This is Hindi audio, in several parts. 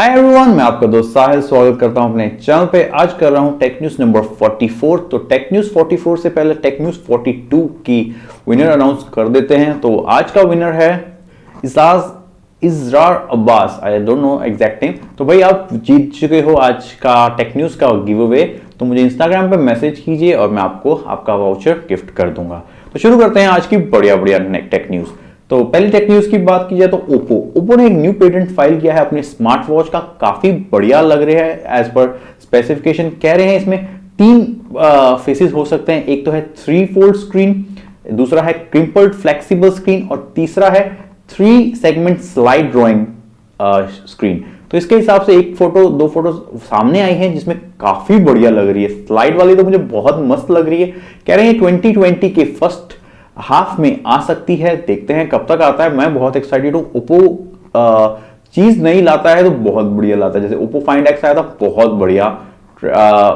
हाय एवरीवन, मैं आपका दोस्त साहिल स्वागत करता हूं अपने चैनल पे। आज कर रहा हूं टेक न्यूज नंबर 44। तो टेक न्यूज 44 से पहले टेक न्यूज 42 की विनर अनाउंस कर देते हैं। तो आज का विनर है Izrar Abbas. I don't know exact name. तो भाई आप जीत चुके हो आज का टेक न्यूज का गिव अवे। तो मुझे इंस्टाग्राम पे मैसेज कीजिए और मैं आपको आपका वाउचर गिफ्ट कर दूंगा। तो शुरू करते हैं आज की बढ़िया बढ़िया टेक न्यूज। तो पहली टेक न्यूज की बात की जाए तो ओप्पो ने एक न्यू पेटेंट फाइल किया है अपने स्मार्ट वॉच का। काफी बढ़िया लग रहा है। एज पर स्पेसिफिकेशन कह रहे हैं इसमें 3 फेसेस हो सकते हैं। एक तो है 3 फोल्ड स्क्रीन, दूसरा है क्रिम्पल्ड फ्लेक्सिबल स्क्रीन और तीसरा है 3 सेगमेंट स्लाइड ड्रॉइंग स्क्रीन। तो इसके हिसाब से एक फोटो 2 फोटो सामने आई हैं जिसमें काफी बढ़िया लग रही है। स्लाइड वाली तो मुझे बहुत मस्त लग रही है। कह रहे हैं 2020 के फर्स्ट हाफ में आ सकती है। देखते हैं कब तक आता है। मैं बहुत एक्साइटेड हूं। ओप्पो चीज नहीं लाता है तो बहुत बढ़िया लाता है। जैसे ओप्पो फाइंड एक्स आया था, बहुत बढ़िया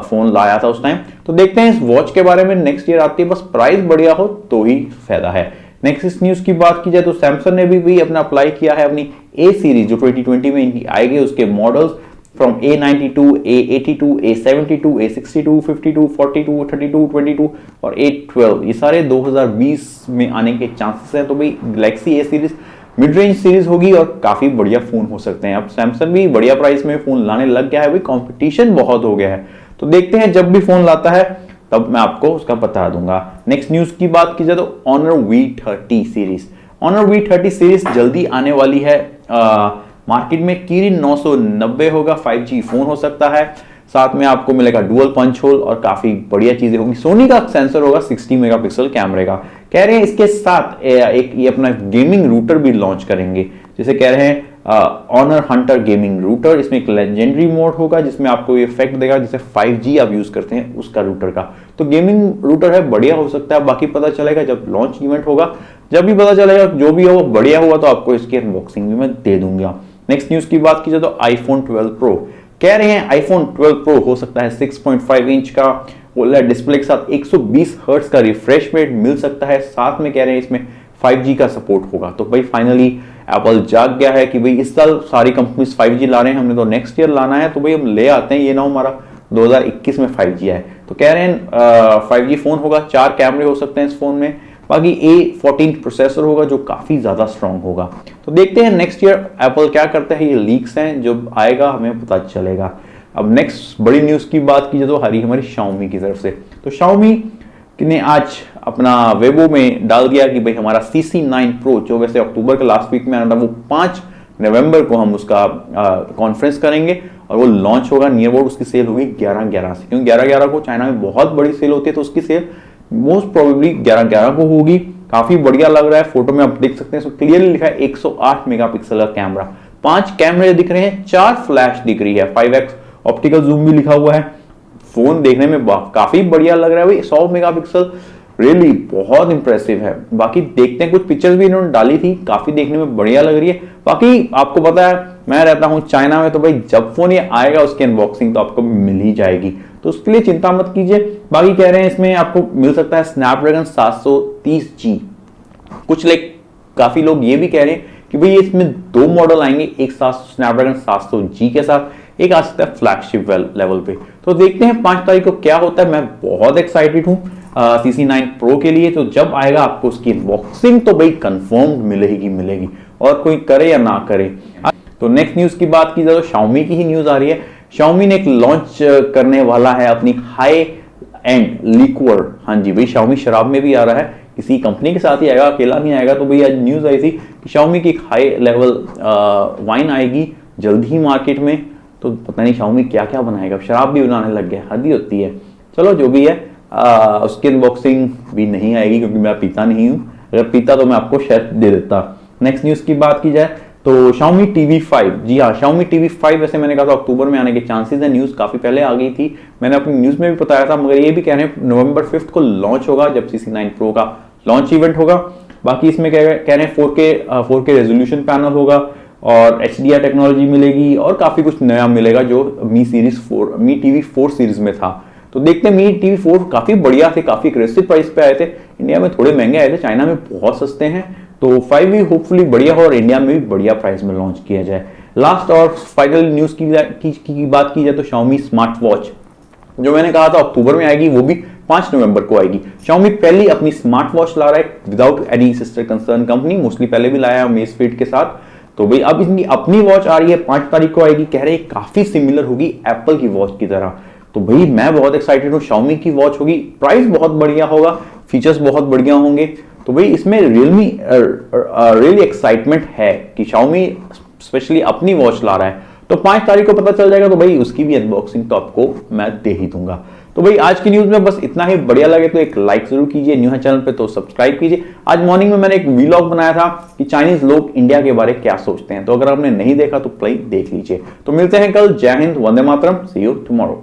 फोन लाया था उस टाइम। तो देखते हैं इस वॉच के बारे में नेक्स्ट ईयर आती है। बस प्राइस बढ़िया हो तो ही फायदा है। नेक्स्ट इस न्यूज की बात की जाए तो सैमसंग ने भी अपना अप्लाई किया है अपनी ए सीरीज जो 2020 में इनकी आएगी, उसके models from A92, A82, A72, A62, 52, 42, 32, 22 और A12 ये सारे 2020 में आने के चांसेस हैं। तो भाई Galaxy A series mid range series होगी और काफी बढ़िया फोन हो सकते हैं। अब सैमसंग भी बढ़िया प्राइस में फोन लाने लग गया है। भाई कंपटीशन बहुत हो गया है। तो देखते हैं जब भी फोन लाता है तब मैं आपको उसका बता दूंगा। नेक्स्ट न्यूज की बात की जाए तो Honor V30 series. Honor V30 series जल्दी आने वाली है। मार्केट में Kirin 990 होगा। 5G फोन हो सकता है। साथ में आपको मिलेगा डुअल पंच होल और काफी बढ़िया चीजें होंगी। सोनी का सेंसर होगा 60 मेगापिक्सल कैमरे का। कह रहे हैं इसके साथ एक ये अपना गेमिंग रूटर भी लॉन्च करेंगे। जैसे कह रहे हैं Honor Hunter गेमिंग रूटर। इसमें एक लेजेंडरी मोड होगा जिसमें आपको ये इफेक्ट देगा जैसे 5G आप यूज करते हैं उसका रूटर का। तो गेमिंग रूटर है, बढ़िया हो सकता है। बाकी पता चलेगा जब लॉन्च इवेंट होगा, जब भी पता चलेगा। जो भी हो बढ़िया हुआ तो आपको इसकी अनबॉक्सिंग भी मैं दे दूंगा। नेक्स्ट न्यूज की बात की जाए तो आईफोन 12 प्रो। कह रहे हैं आईफोन 12 प्रो हो सकता है 6.5 इंच का OLED डिस्प्ले के साथ 120 हर्ट्ज का रिफ्रेश रेट मिल सकता है। साथ में कह रहे हैं इसमें 5G का सपोर्ट होगा। तो भाई फाइनली एप्पल जाग गया है कि भाई इस साल सारी कंपनीज 5G ला रहे हैं, हमने तो नेक्स्ट ईयर लाना है। तो भाई हम ले आते हैं, ये ना हमारा 2021 में 5G है। तो कह रहे हैं 5G फोन होगा। 4 कैमरे हो सकते हैं इस फोन में। बाकी A14 प्रोसेसर होगा जो काफी ज्यादा स्ट्रांग होगा। तो देखते हैं नेक्स्ट ईयर एप्पल क्या करता है। ये लीक्स हैं, जब आएगा हमें पता चलेगा। अब नेक्स्ट बड़ी न्यूज की बात की जाए तो हमारी Xiaomi की तरफ से। तो Xiaomi ने आज अपना वेबो में डाल दिया कि भाई हमारा CC9 Pro जो वैसे अक्टूबर के लास्ट वीक में आना था, वो 5 नवंबर को हम उसका कॉन्फ्रेंस करेंगे और वो लॉन्च होगा। नियर अबाउट उसकी सेल होगी 11/11 से, क्योंकि 11/11 को चाइना में बहुत बड़ी सेल होती है। तो उसकी सेल मोस्ट प्रोबेबली 11/11 को होगी। काफी बढ़िया लग रहा है। फोटो में आप देख सकते हैं क्लियरली लिखा है 108 मेगापिक्सल का कैमरा। 5 कैमरे दिख रहे हैं, 4 फ्लैश दिख रही है, 5x ऑप्टिकल जूम भी लिखा हुआ है। फोन देखने में काफी बढ़िया लग रहा है भाई। 100 मेगापिक्सल रियली बहुत इंप्रेसिव है। बाकी देखते हैं, कुछ पिक्चर्स भी इन्होंने डाली थी, काफी देखने में बढ़िया लग रही है। बाकी आपको पता है मैं रहता हूं चाइना में, तो भाई जब फोन ये आएगा उसकी अनबॉक्सिंग तो आपको मिल ही जाएगी। तो उसके लिए चिंता मत कीजिए। बाकी कह रहे हैं इसमें आपको मिल सकता है स्नैपड्रैगन 730G। कुछ काफी लोग ये भी कह रहे हैं कि भाई इसमें 2 मॉडल आएंगे, एक साथ स्नैपड्रैगन 700G के साथ, एक आ सकता है फ्लैगशिप लेवल पे। तो देखते हैं 5 तारीख को क्या होता है। मैं बहुत एक्साइटेड हूँ CC9 Pro के लिए। तो जब आएगा आपको उसकी अनबॉक्सिंग तो भाई कंफर्म मिलेगी, और कोई करे या ना करे। तो नेक्स्ट न्यूज की बात की जाए तो Xiaomi की ही न्यूज आ रही है। Xiaomi ने एक लॉन्च करने वाला है अपनी हाई एंड लिक्वर। हाँ जी भाई, Xiaomi शराब में भी आ रहा है, किसी कंपनी के साथ ही आएगा, अकेला नहीं आएगा। तो भाई आज न्यूज आई थी कि Xiaomi की एक हाई लेवल वाइन आएगी जल्द ही मार्केट में। तो पता नहीं Xiaomi क्या क्या बनाएगा। शराब भी बनाने लग गया, हद ही होती है। चलो जो भी है, उसकी अनबॉक्सिंग भी नहीं आएगी क्योंकि मैं पीता नहीं हूँ। अगर पीता तो मैं आपको शायद दे देता। नेक्स्ट न्यूज की बात की जाए तो Xiaomi TV 5। जी हाँ, Xiaomi TV 5 वैसे मैंने कहा था अक्टूबर में आने के चांसेस है। न्यूज काफी पहले आ गई थी, मैंने अपनी न्यूज में भी बताया था। मगर ये भी कह रहे हैं नवंबर 5 को लॉन्च होगा, जब CC9 Pro का लॉन्च इवेंट होगा। बाकी इसमें कह रहे हैं 4K रेजोल्यूशन पैनल होगा और HDR टेक्नोलॉजी मिलेगी और काफी कुछ नया मिलेगा जो Mi TV 4 सीरीज में था। तो देखते हैं। Mi TV 4 काफी बढ़िया थे, काफी अग्रेसिव प्राइस पे आए थे। इंडिया में थोड़े महंगे आए थे, चाइना में बहुत सस्ते हैं। तो 5 भी होपफुली बढ़िया हो और इंडिया में भी बढ़िया प्राइस में लॉन्च किया जाए। लास्ट और फाइनल न्यूज की बात की जाए तो Xiaomi स्मार्ट वॉच जो मैंने कहा था अक्टूबर में आएगी, वो भी 5 नवंबर को आएगी। Xiaomi पहली अपनी स्मार्ट वॉच ला रहा है without any sister concern company, mostly पहले भी लाया है Amazfit के साथ। तो भाई अब इनकी अपनी वॉच आ रही है, 5 तारीख को आएगी, कह रहे हैं काफी सिमिलर होगी एप्पल की वॉच की तरह। तो भाई मैं बहुत एक्साइटेड हूँ, Xiaomi की वॉच होगी, प्राइस बहुत बढ़िया होगा, फीचर्स बहुत बढ़िया होंगे। तो भाई इसमें रियली एक्साइटमेंट है कि Xiaomi स्पेशली अपनी वॉच ला रहा है। तो 5 तारीख को पता चल जाएगा, तो भाई उसकी भी अनबॉक्सिंग तो आपको मैं दे ही दूंगा। तो भाई आज की न्यूज में बस इतना ही। बढ़िया लगे तो एक लाइक जरूर कीजिए, न्यू है चैनल पे तो सब्सक्राइब कीजिए। आज मॉर्निंग में मैंने एक वीलॉग बनाया था कि चाइनीज लोग इंडिया के बारे में क्या सोचते हैं, तो अगर आपने नहीं देखा तो प्लीज देख लीजिए। तो मिलते हैं कल। जय हिंद, वंदे मातरम, सी यू टुमारो।